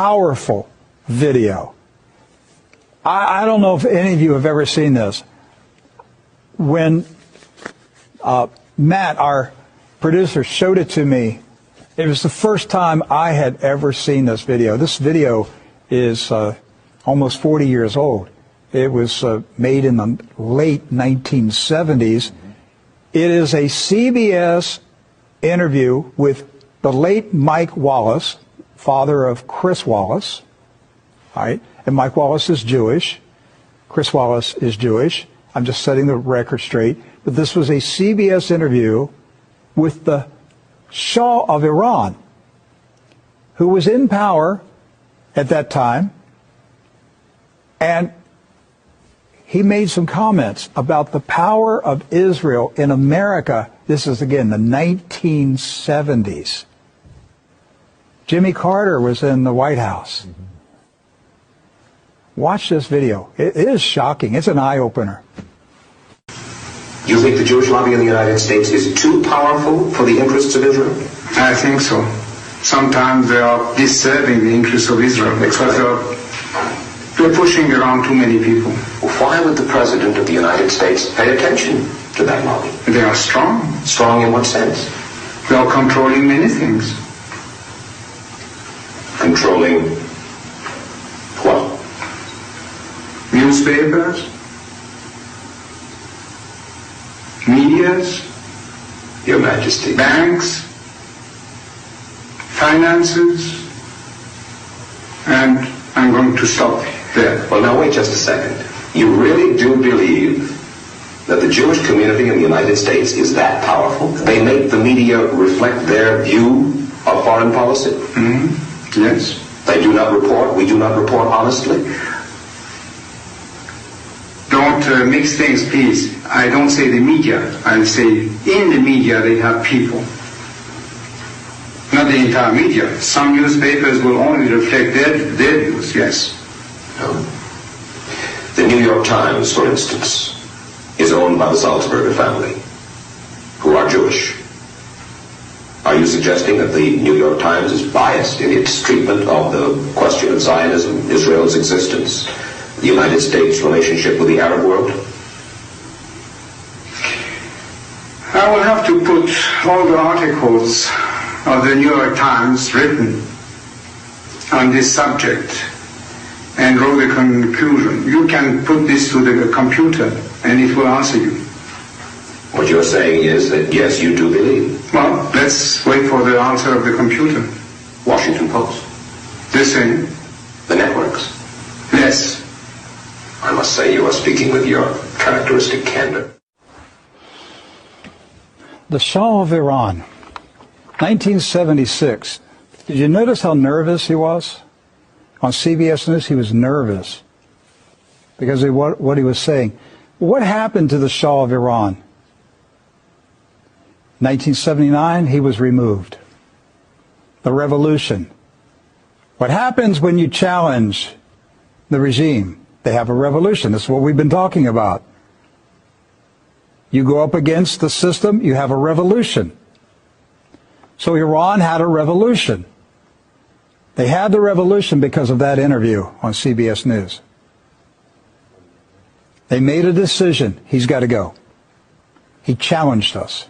powerful video. I don't know if any of you have ever seen this. When Matt, our producer, showed it to me, it was the first time I had ever seen this video. This video is almost 40 years old. It was made in the late 1970s. It is a CBS interview with the late Mike Wallace, father of Chris Wallace, right? And Mike Wallace is Jewish. Chris Wallace is Jewish. I'm just setting the record straight. But this was a CBS interview with the Shah of Iran, who was in power at that time. And he made some comments about the power of Israel in America. This is, again, the 1970s. Jimmy Carter was in the White House. Watch this video. It is shocking. It's an eye-opener. You think the Jewish lobby in the United States is too powerful for the interests of Israel? I think so. Sometimes they are disturbing the interests of Israel because they're pushing around too many people. Why would the President of the United States pay attention to that lobby? They are strong. Strong in what sense? They are controlling many things. Controlling what? Newspapers, medias, Your Majesty. banks, finances, and I'm going to stop there. Well, now wait just a second. You really do believe that the Jewish community in the United States is that powerful? They make the media reflect their view of foreign policy? Mm-hmm. Yes. They do not report, we do not report honestly? Don't mix things, please. I don't say the media. I say in the media they have people. Not the entire media. Some newspapers will only reflect their views, yes. No. The New York Times, for instance, is owned by the Salzburger family, who are Jewish. Are you suggesting that the New York Times is biased in its treatment of the question of Zionism, Israel's existence, the United States' relationship with the Arab world? I will have to put all the articles of the New York Times written on this subject and draw the conclusion. You can put this to the computer and it will answer you. What you're saying is that, yes, you do believe. Well, let's wait for the answer of the computer. Washington Post. The same. The networks. Yes. I must say you are speaking with your characteristic candor. The Shah of Iran, 1976. Did you notice how nervous he was? On CBS News, he was nervous because of what he was saying. What happened to the Shah of Iran? 1979, he was removed. The revolution. What happens when you challenge the regime? They have a revolution. That's what we've been talking about. You go up against the system, you have a revolution. So Iran had a revolution. They had the revolution because of that interview on CBS News. They made a decision. He's got to go. He challenged us.